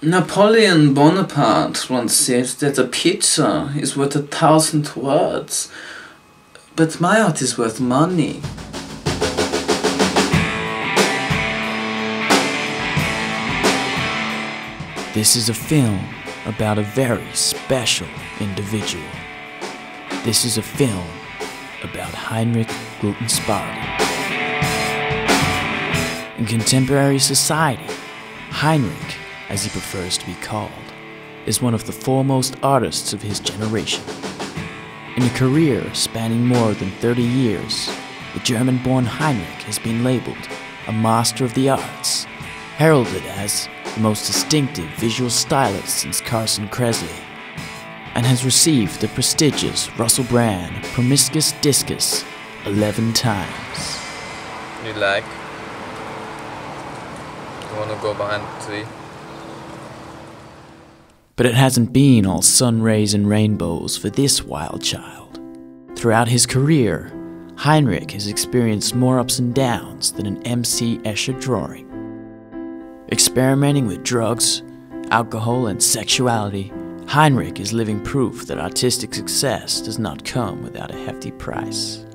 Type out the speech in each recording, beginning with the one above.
Napoleon Bonaparte once said that a picture is worth 1,000 words, but my art is worth money. This is a film about a very special individual. This is a film about Heinrich Gutensparger. In contemporary society, Heinrich, as he prefers to be called, is one of the foremost artists of his generation. In a career spanning more than 30 years, the German-born Heinrich has been labeled a master of the arts, heralded as the most distinctive visual stylist since Carson Kressley, and has received the prestigious Russell Brand Promiscuous Discus 11 times. You like? You want to go behind the tree? But it hasn't been all sun rays and rainbows for this wild child. Throughout his career, Heinrich has experienced more ups and downs than an M.C. Escher drawing. Experimenting with drugs, alcohol, and sexuality, Heinrich is living proof that artistic success does not come without a hefty price.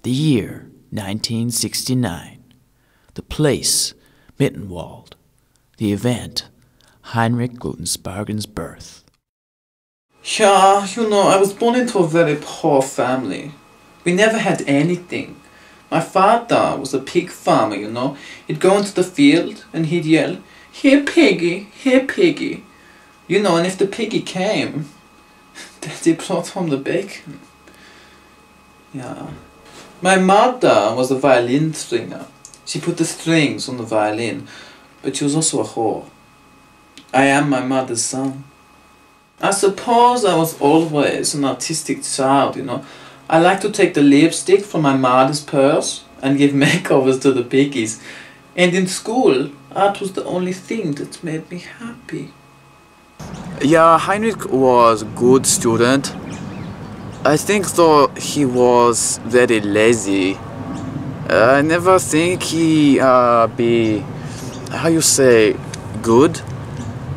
The year 1969. The place, Mittenwald. The event, Heinrich Gutensparger's birth. Yeah, I was born into a very poor family. We never had anything. My father was a pig farmer, He'd go into the field and he'd yell, "Here piggy, here piggy." And if the piggy came, Daddy brought home the bacon. Yeah. My mother was a violin stringer. She put the strings on the violin, but she was also a whore. I am my mother's son. I suppose I was always an artistic child, I like to take the lipstick from my mother's purse and give makeovers to the piggies. And in school, art was the only thing that made me happy. Yeah, Heinrich was a good student. I think though he was very lazy. I never think he be, good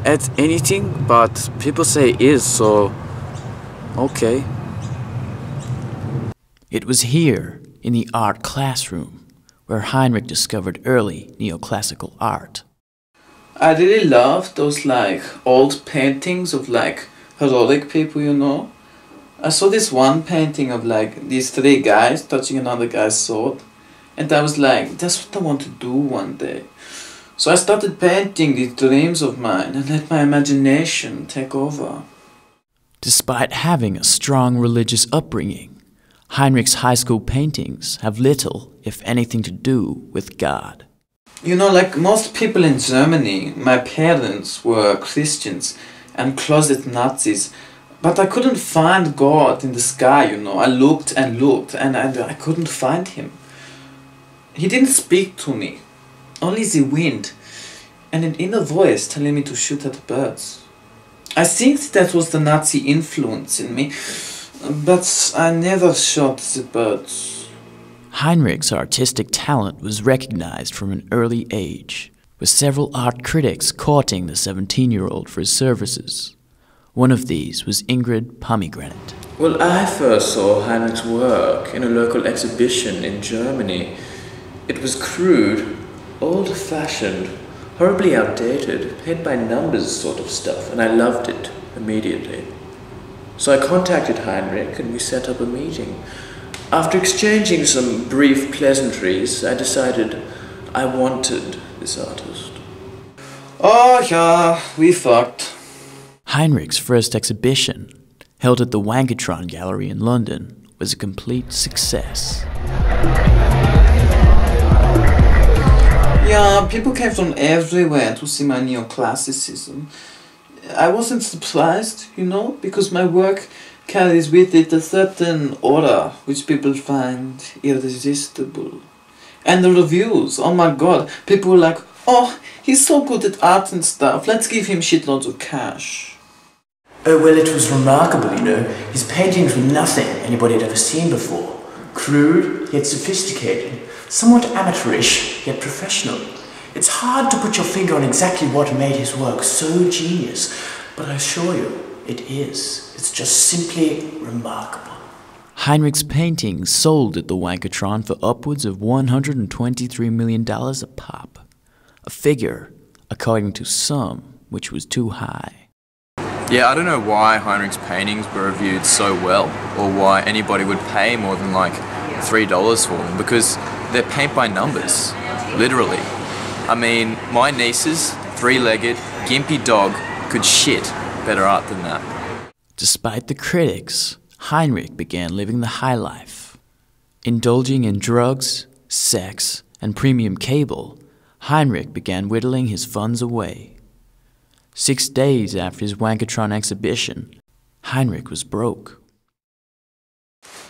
at anything, but people say is, so okay. It was here, in the art classroom, where Heinrich discovered early neoclassical art. I really loved those old paintings of heroic people, I saw this one painting of these three guys touching another guy's sword, and I was like, that's what I want to do one day. So I started painting these dreams of mine and let my imagination take over. Despite having a strong religious upbringing, Heinrich's high school paintings have little, if anything, to do with God. Like most people in Germany, my parents were Christians and closet Nazis, but I couldn't find God in the sky, I looked and looked and I couldn't find him. He didn't speak to me, only the wind and an inner voice telling me to shoot at birds. I think that was the Nazi influence in me, but I never shot the birds. Heinrich's artistic talent was recognized from an early age, with several art critics courting the 17-year-old for his services. One of these was Ingrid Pomegranate. Well, I first saw Heinrich's work in a local exhibition in Germany. It was crude, old-fashioned, horribly outdated, paint-by-numbers sort of stuff, and I loved it immediately. So I contacted Heinrich and we set up a meeting. After exchanging some brief pleasantries, I decided I wanted this artist. Oh yeah, we fucked. Heinrich's first exhibition, held at the Wankatron Gallery in London, was a complete success. Yeah, people came from everywhere to see my neoclassicism. I wasn't surprised, because my work carries with it a certain aura which people find irresistible. And the reviews, oh my god, people were like, "Oh, he's so good at art and stuff, let's give him shitloads of cash." Oh, well, it was remarkable, His paintings were nothing anybody had ever seen before. Crude, yet sophisticated. Somewhat amateurish, yet professional. It's hard to put your finger on exactly what made his work so genius, but I assure you, it is. It's just simply remarkable. Heinrich's paintings sold at the Wankatron for upwards of $123 million a pop, a figure, according to some, which was too high. Yeah, I don't know why Heinrich's paintings were reviewed so well, or why anybody would pay more than like $3 for them, because they're paint by numbers, literally. I mean, my niece's three-legged, gimpy dog could shit better art than that. Despite the critics, Heinrich began living the high life. Indulging in drugs, sex, and premium cable, Heinrich began whittling his funds away. 6 days after his Wankatron exhibition, Heinrich was broke.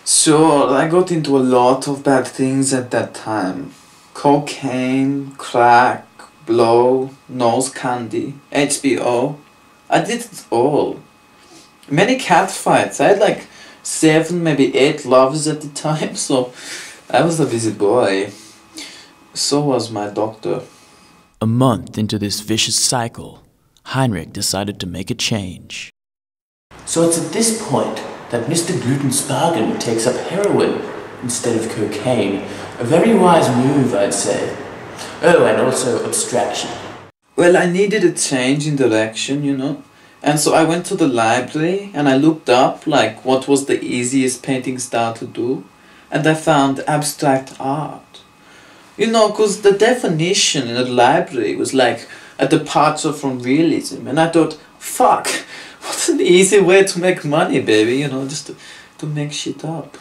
So, I got into a lot of bad things at that time. Cocaine, crack, blow, nose candy, HBO. I did it all. Many cat fights. I had like 7, maybe 8 lovers at the time, so I was a busy boy. So was my doctor. A month into this vicious cycle, Heinrich decided to make a change. So it's at this point that Mr. Gluten-Spargen takes up heroin instead of cocaine. A very wise move, I'd say. Oh, and also abstraction. Well, I needed a change in direction, you know. And so I went to the library and I looked up like what was the easiest painting style to do. And I found abstract art. You know, because the definition in the library was like a departure from realism. And I thought, fuck, what an easy way to make money, baby, you know, just to make shit up.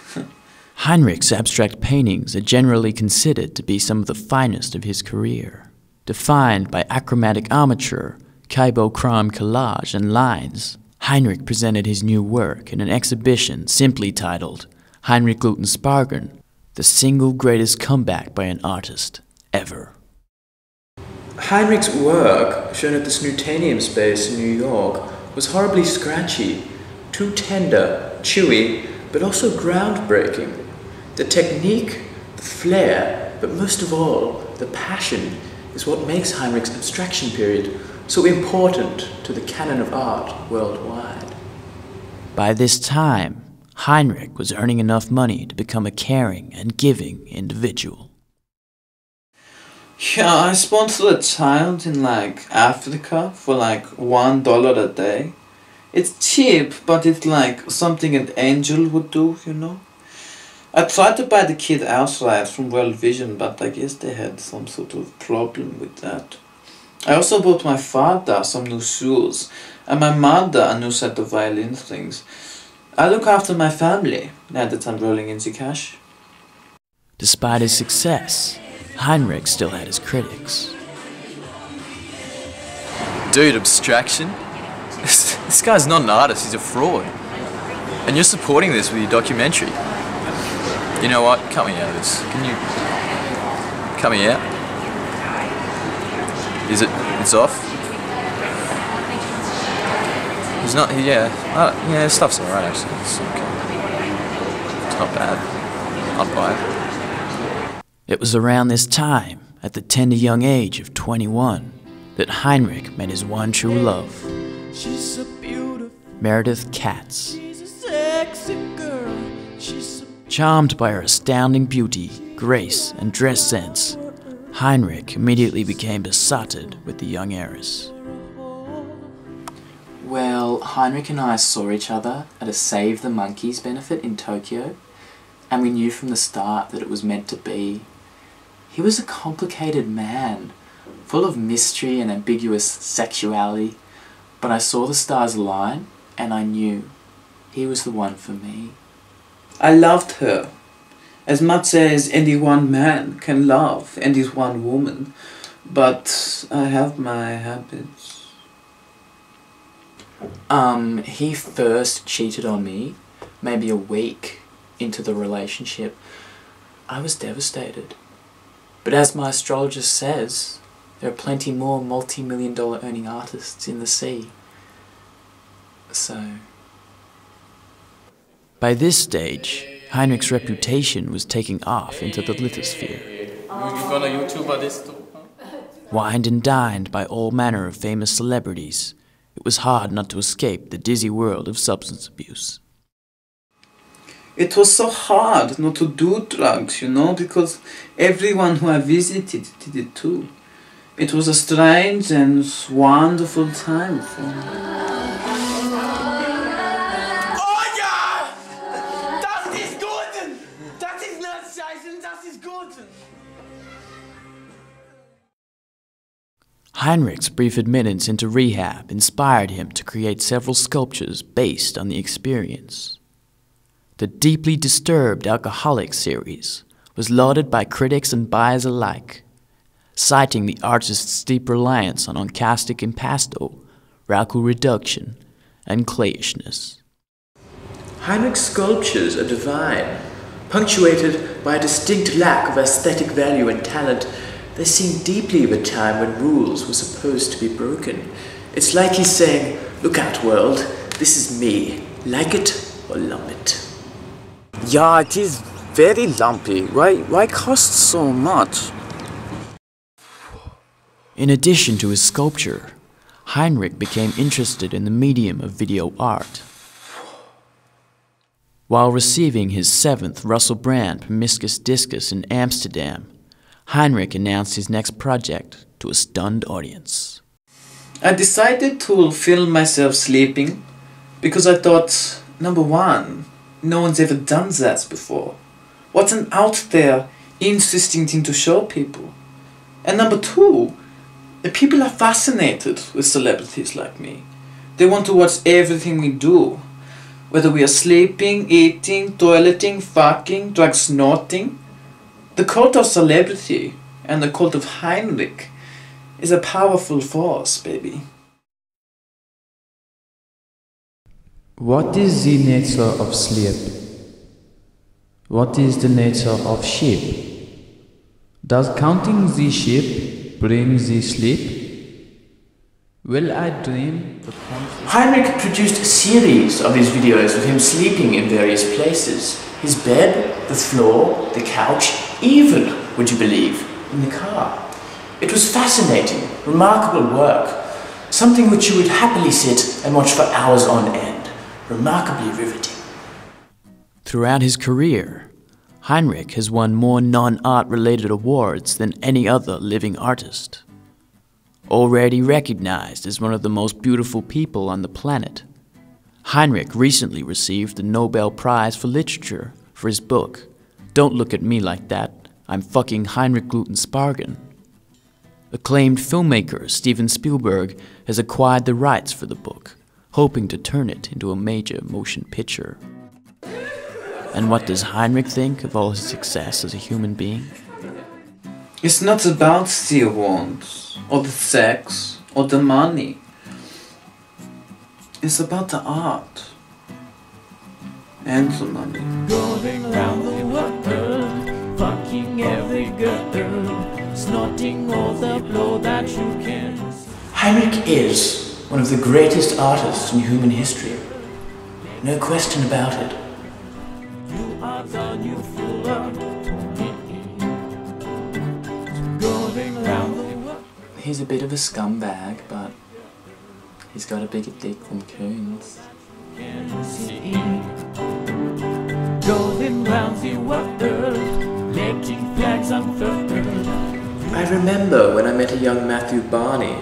Heinrich's abstract paintings are generally considered to be some of the finest of his career, defined by achromatic armature, chrome collage, and lines. Heinrich presented his new work in an exhibition simply titled Heinrich Gluten-Spargen, the single greatest comeback by an artist ever. Heinrich's work, shown at the Snutanium space in New York, was horribly scratchy, too tender, chewy, but also groundbreaking. The technique, the flair, but most of all, the passion is what makes Heinrich's abstraction period so important to the canon of art worldwide. By this time, Heinrich was earning enough money to become a caring and giving individual. Yeah, I sponsored a child in like Africa for like $1 a day. It's cheap, but it's like something an angel would do, you know. I tried to buy the kid outright from World Vision, but I guess they had some sort of problem with that. I also bought my father some new shoes, and my mother a new set of violin strings. I look after my family, now that I'm rolling in the cash. Despite his success, Heinrich still had his critics. Dude, abstraction? This guy's not an artist, he's a fraud. And you're supporting this with your documentary. You know what? Cut me out of this. Can you cut me out? It's off? He's not, yeah, stuff's alright actually. It's okay. It's not bad. I'll buy it. It was around this time, at the tender young age of 21, that Heinrich met his one true love, Meredith Katz. Charmed by her astounding beauty, grace, and dress sense, Heinrich immediately became besotted with the young heiress. Well, Heinrich and I saw each other at a Save the Monkeys benefit in Tokyo, and we knew from the start that it was meant to be. He was a complicated man, full of mystery and ambiguous sexuality, but I saw the stars align, and I knew he was the one for me. I loved her, as much as any one man can love any one woman, but I have my habits. He first cheated on me, maybe a week into the relationship. I was devastated. But as my astrologer says, there are plenty more multi-million-dollar earning artists in the sea. So... By this stage, Heinrich's reputation was taking off into the lithosphere. You gonna YouTuber this too? Wined and dined by all manner of famous celebrities, it was hard not to escape the dizzy world of substance abuse. It was so hard not to do drugs, you know, because everyone who I visited did it too. It was a strange and wonderful time for me. Oh ja! Das ist gut! Das ist nicht scheiße, das ist gut! Heinrich's brief admittance into rehab inspired him to create several sculptures based on the experience. The Deeply Disturbed Alcoholic series was lauded by critics and buyers alike, citing the artist's deep reliance on oncastic impasto, raku reduction, and clayishness. Heinrich's sculptures are divine, punctuated by a distinct lack of aesthetic value and talent. They sing deeply of a time when rules were supposed to be broken. It's like he's saying, "Look out, world, this is me. Like it or lump it." Yeah, it is very lumpy. Why cost so much? In addition to his sculpture, Heinrich became interested in the medium of video art. While receiving his 7th Russell Brand Promiscuous Discus in Amsterdam, Heinrich announced his next project to a stunned audience. I decided to film myself sleeping because I thought, number one, no one's ever done that before. What's an out there, interesting thing to show people? And number two, the people are fascinated with celebrities like me. They want to watch everything we do. Whether we are sleeping, eating, toileting, fucking, drug snorting. The cult of celebrity and the cult of Heinrich is a powerful force, baby. What is the nature of sleep? What is the nature of sheep? Does counting the sheep bring the sleep? Will I dream the conscious... Heinrich produced a series of his videos of him sleeping in various places. His bed, the floor, the couch, even, would you believe, in the car. It was fascinating, remarkable work. Something which you would happily sit and watch for hours on end. Remarkably riveting. Throughout his career, Heinrich has won more non-art related awards than any other living artist. Already recognized as one of the most beautiful people on the planet, Heinrich recently received the Nobel Prize for Literature for his book, Don't Look at Me Like That, I'm Fucking Heinrich Glutenspargen. Acclaimed filmmaker Steven Spielberg has acquired the rights for the book, hoping to turn it into a major motion picture. And what does Heinrich think of all his success as a human being? It's not about the awards, or the sex, or the money. It's about the art. And the money. Going round the world, fucking every girl, snorting all the blow that you can. Heinrich is one of the greatest artists in human history. No question about it. You are the new fool. Going round the world. He's a bit of a scumbag, but he's got a bigger dick than Coons. Going round the world, making flags unfurled. I remember when I met a young Matthew Barney.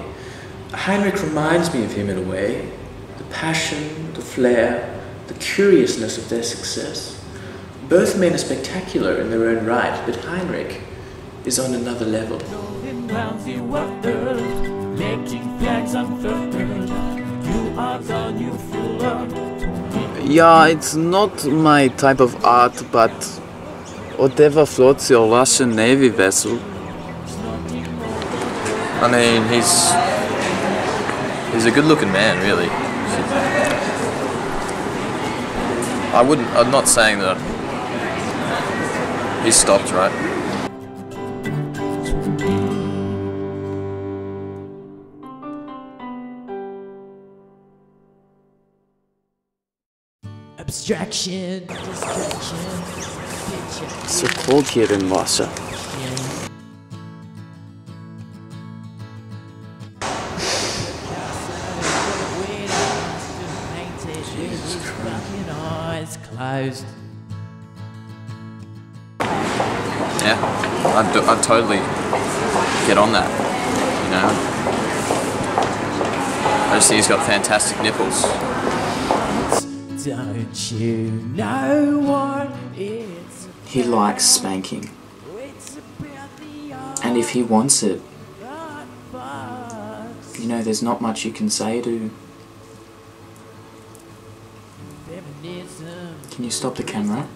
Heinrich reminds me of him in a way. The passion, the flair, the curiousness of their success. Both men are spectacular in their own right, but Heinrich is on another level. Going round the world, making flags unfurled. You are the new fool. Yeah, it's not my type of art, but whatever floats your Russian Navy vessel. I mean, he's a good-looking man, really. I'm not saying that he stopped, right? Abstraction, distraction, It's so cold here in Russia. it's closed. Yeah, I'd totally get on that, you know. I just think he's got fantastic nipples. Don't you know what it's He likes spanking. And if he wants it, you know, there's not much you can say to... Can you stop the camera?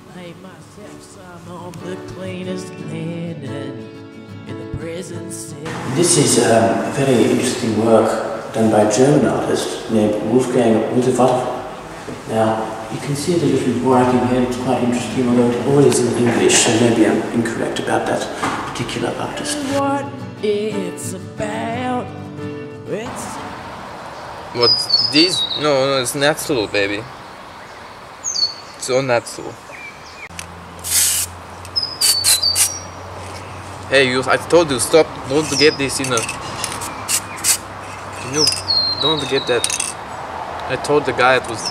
This is a very interesting work done by a German artist named Wolfgang Wolfgang. Now, you can see the little writing here, it's quite interesting, although it all is in English, so maybe I'm incorrect about that particular artist. what it's about. It's What, these? No, it's natural, baby. It's all natural. Hey, I told you, stop, don't get this in a... You don't get that. I told the guy it was...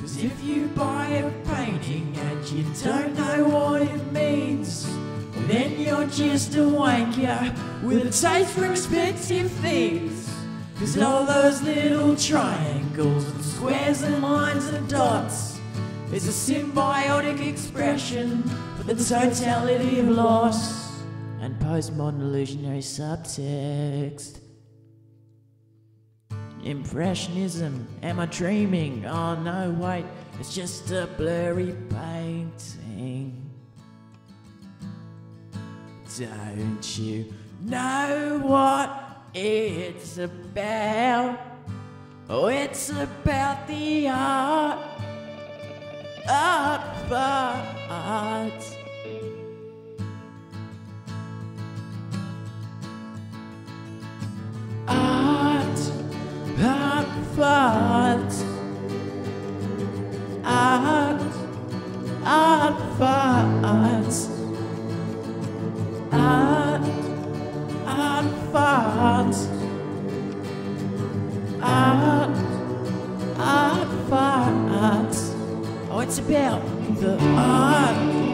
Cause if you buy a painting and you don't know what it means, then you're just a wanker with a taste for expensive things. Cause all those little triangles and squares and lines and dots is a symbiotic expression for the totality of loss and postmodern illusionary subtext. Impressionism, am I dreaming? Oh no, wait, it's just a blurry painting. Don't you know what it's about? Oh, it's about the art for art. Art for art. Art for art. Art for art. Art for art. Oh, it's about the art